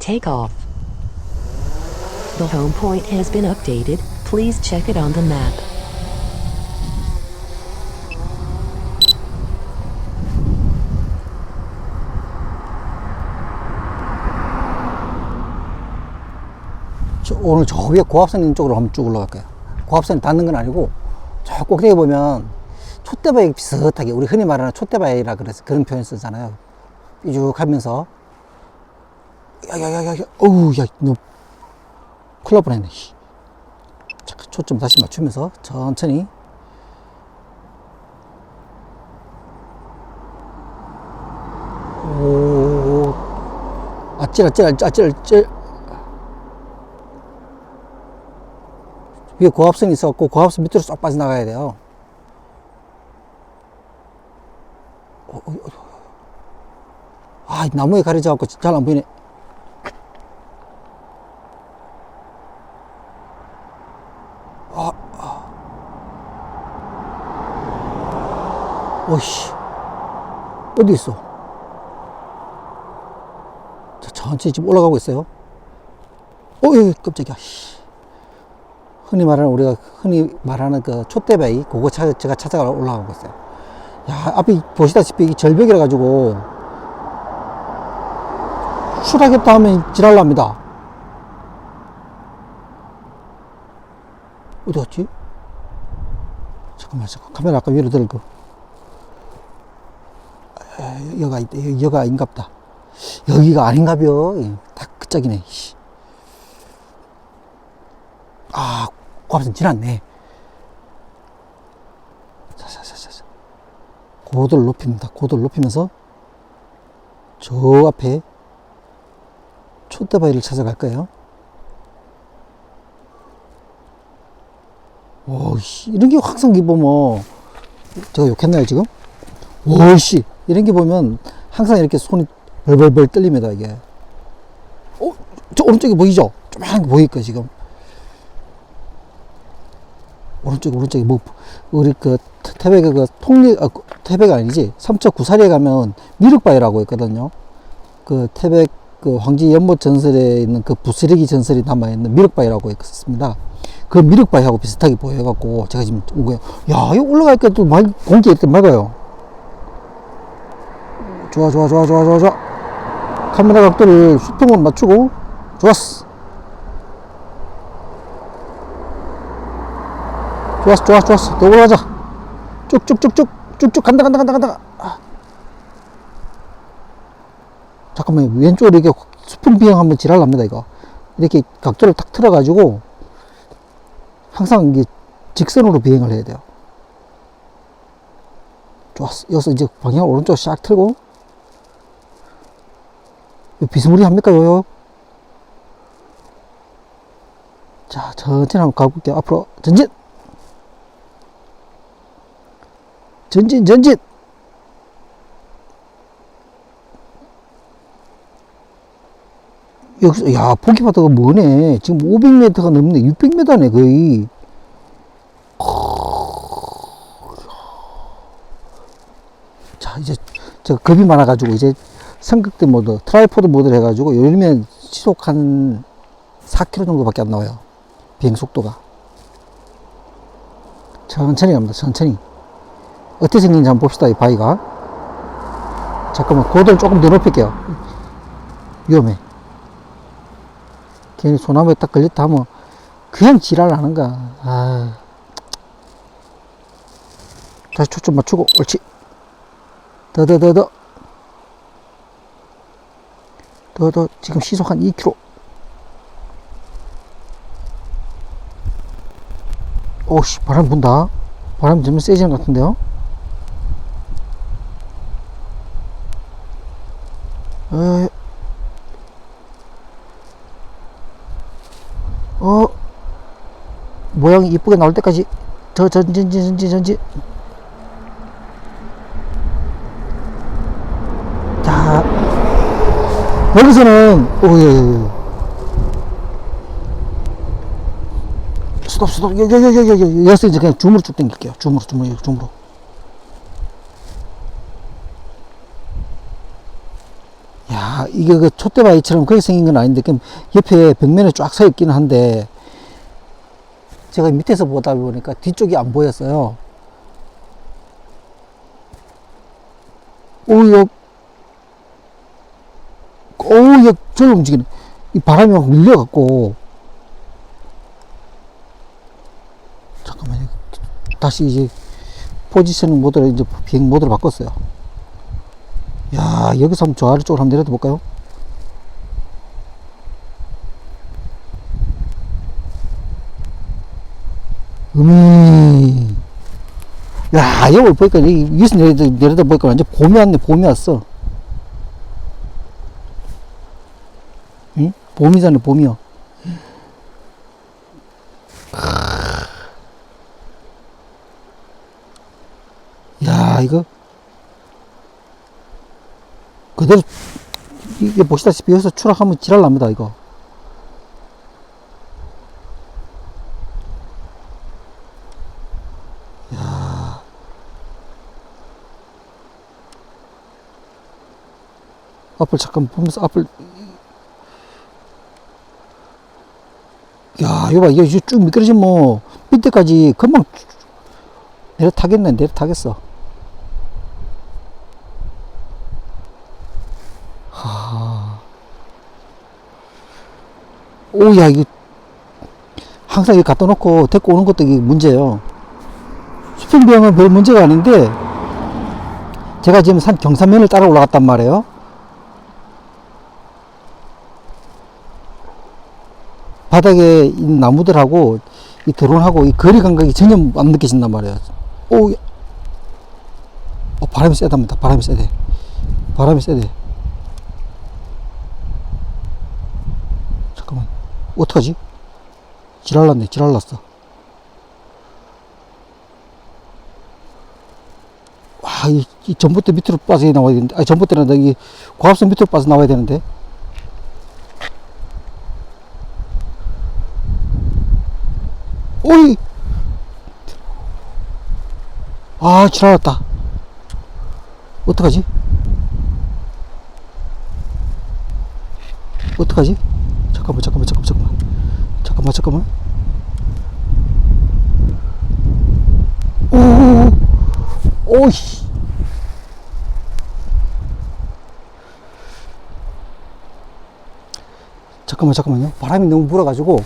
take off. The home point has been updated. Please check it on the map. 오늘 저 위에 고압선 쪽으로 한번 쭉 올라갈게요. 고압선이 닿는 건 아니고 저 꼭대기 보면 촛대바위 비슷하게, 우리 흔히 말하는 촛대바위라 그래서 그런 표현 쓰잖아요. 삐죽하면서 야야야야 어우 야 너 큰일 날 뻔했네. 잠깐 초점 다시 맞추면서 천천히. 오 아찔 위에 고압선이 있었고 고압선 밑으로 쏙 빠져나가야 돼요. 아, 나무에 가려져갖고 잘 안 보이네. 오씨, 어디 있어? 자, 천천히 지금 올라가고 있어요. 어이, 깜짝이야. 우리가 흔히 말하는 그 촛대바위, 그거 제가 찾아가 올라가고 있어요. 야, 앞에 보시다시피 절벽이라 가지고 추락했다 하면 지랄납니다. 어디 갔지? 잠깐만, 카메라 아까 위로 들고. 여가 있다. 여가 아닌갑다. 여기가 아닌가벼. 딱 그 짝이네. 아, 고압선 지났네. 자자자자. 고도를 높입니다. 고도를 높이면서 저 앞에 촛대바위를 찾아갈 거예요. 오씨, 이런 게 항상 보면 제가 욕했나요 지금? 오씨, 이런 게 보면 항상 이렇게 손이 벌벌벌 떨립니다 이게. 저 오른쪽에 보이죠? 조그만 게 보일 거예요 지금. 오른쪽에 뭐 우리 그 태백의 그 태백이 아니지, 삼척 구사리에 가면 미륵바위라고 있거든요. 그 태백 그 황제 연못 전설에 있는 그 부스러기 전설이 남아있는 미륵바위라고 있습니다. 그 미륵바위하고 비슷하게 보여갖고 제가 지금 온 거예요. 야, 이거 올라가니까 또 공기 이렇게 맑아요. 좋아. 카메라 각도를 수평으로 맞추고, 좋았어. 더 올라가자. 쭉쭉 간다. 잠깐만요. 왼쪽으로 이렇게 수평 비행 한번 지랄납니다, 이거. 이렇게 각도를 딱 틀어가지고, 항상 이게 직선으로 비행을 해야 돼요. 좋았어. 여기서 이제 방향을 오른쪽 싹 틀고, 비스무리 합니까, 요요? 자, 천천히 한번 가볼게요. 앞으로, 전진! 여기서, 야, 포기바다가 뭐네. 지금 500m가 넘네. 600m네, 거의. 자, 이제, 제가 겁이 많아가지고, 이제, 삼각대 모드, 트라이포드 모드를 해가지고, 요즘에 시속 한 4km 정도밖에 안 나와요. 비행 속도가. 천천히 갑니다, 천천히. 어떻게 생긴지 한번 봅시다, 이 바위가. 잠깐만, 고도를 조금 더 높일게요. 위험해. 괜히 소나무에 딱 걸렸다 하면 그냥 지랄 하는가. 아. 다시 초점 맞추고, 옳지. 더. 지금 시속 한 2km. 오씨, 바람 분다. 바람이 좀 세지는 것 같은데요? 모양이 이쁘게 나올 때까지 더 전진. 자, 여기서는 스톱. 여기서 이제 그냥 줌으로 쭉 당길게요. 줌으로. 야, 야, 이게 그 촛대바위처럼 그렇게 생긴 건 아닌데, 그럼 옆에 벽면에 쫙 서 있기는 한데, 제가 밑에서 보다 보니까 뒤쪽이 안 보였어요. 이거 저를 움직이네. 이 바람이 막 밀려갖고. 잠깐만요. 다시 이제 포지셔닝 모드로 이제 비행 모드로 바꿨어요. 야, 여기서 한번 저 아래쪽으로 한번 내려다 볼까요? 야, 여기 보니까, 위에서 내려다 보니까 완전 봄이 왔네, 봄이 왔어. 응? 봄이잖아, 봄이요. 야, 이거, 그대로, 이게 보시다시피 여기서 추락하면 지랄납니다, 이거. 앞을 잠깐 보면서 야, 이거 봐, 이게 쭉 미끄러지면 뭐, 밑에까지 금방 내려타겠어. 오, 야, 이거, 항상 이거 갖다 놓고 데리고 오는 것도 이게 문제예요. 수평비용은 별 문제가 아닌데, 제가 지금 경사면을 따라 올라갔단 말이에요. 바닥에 있는 나무들하고 이 드론하고 이 거리 감각이 전혀 안 느껴진단 말이에요. 오, 바람이 세답니다. 바람이 세대. 잠깐만, 어떡하지? 지랄났어. 와, 이 전봇대 밑으로 빠져 나와야 되는데, 아니, 전봇대는 이 고압선 밑으로 빠져 나와야 되는데. 오이! 아, 지랄났다. 어떡하지? 잠깐만. 오이! 잠깐만요. 바람이 너무 불어가지고.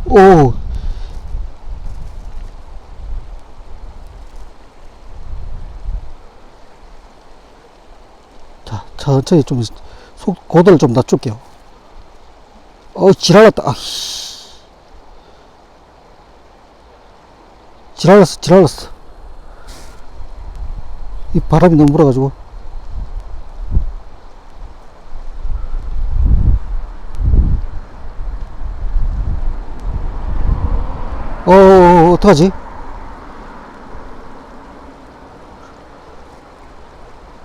오. 자, 천천히 좀, 고도를 좀 낮출게요. 지랄났다. 지랄났어. 이 바람이 너무 불어가지고. 어떡하지?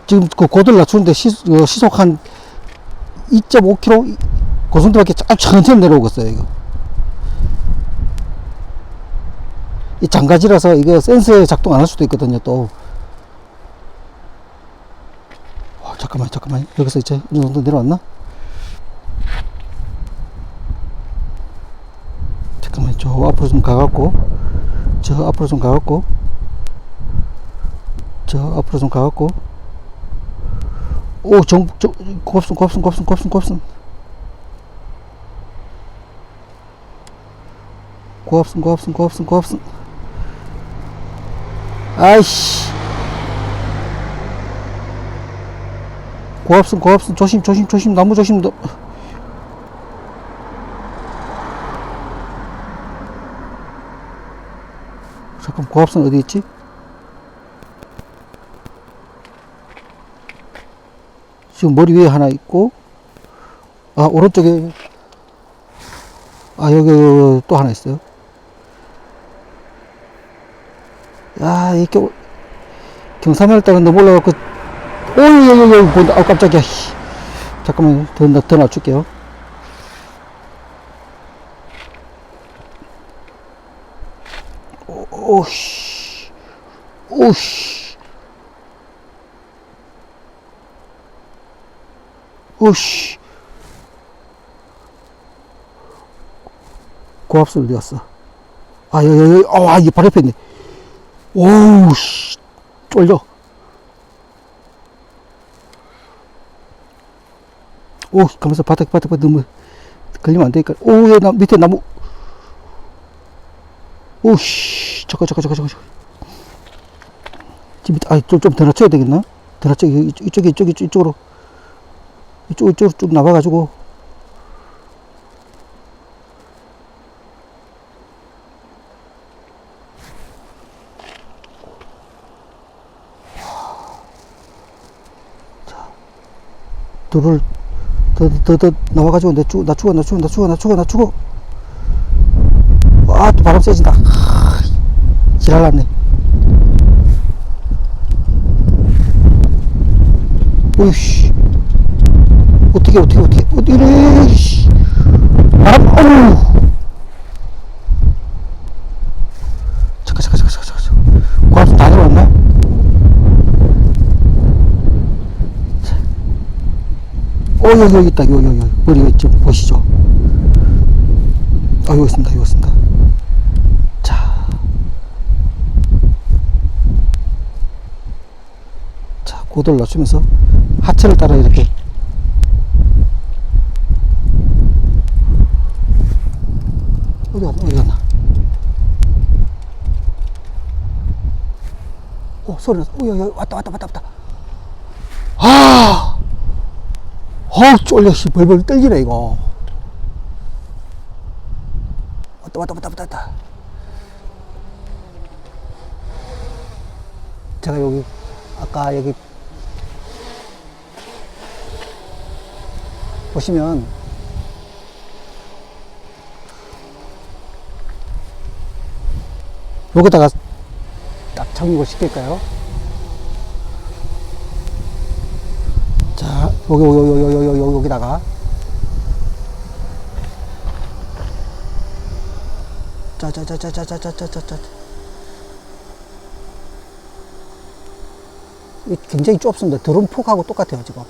지금 그 고도를 낮추는데 시속 한 2.5km? 그 정도밖에 천천히 내려오고 있어요, 이거. 이 장가지라서 이거 센서 작동 안 할 수도 있거든요, 또. 잠깐만. 여기서 이제 이 정도 내려왔나? 잠깐만, 저 앞으로 좀 가갖고. 오, 고압선. 아이씨. 고압선. 조심. 나무 조심. 잠깐, 고압선 어디 있지? 지금 머리 위에 하나 있고, 오른쪽에, 여기 또 하나 있어요. 야, 이렇게, 경사면을 따라 너무 올라가고, 오이, 본다. 깜짝이야. 잠깐만, 더 낮출게요. 오씨. 오씨. 고압수 어디 갔어? 아, 여기, 이게 바로 옆에 있네. 오우, 씨. 쫄려. 오, 가면서 바닥 너무 걸리면 안 되니까. 오, 야, 밑에 나무. 오씨. 잠깐. 지금, 좀 더 낮춰야 되겠나? 더 낮춰. 이쪽으로 쭉 나와가지고. 돌을 더 나와가지고 낮추고. 와, 또 바람 세진다. 지랄났네. 오이씨. 어떻게 이래, 씨. 바람, 어우. 잠깐. 과수 다 내려왔나? 여기 있다. 머리 좀 보시죠. 여기 있습니다. 자, 고도를 낮추면서 하체를 따라 이렇게. 어디 갔나? 소리 났어. 여기 왔다. 쫄려, 씨, 벌벌 떨리네, 이거. 왔다. 제가 아까 여기, 보시면, 여기다가 딱 착륙을 시킬까요? 자, 여기다가. 자. 굉장히 좁습니다. 드론 폭하고 똑같아요, 지금.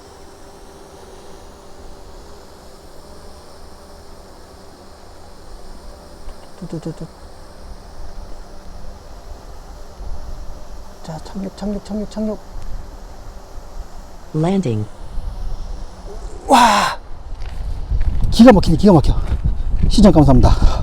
자, 착륙. Landing. 와! 기가 막혀. 시청 감사합니다.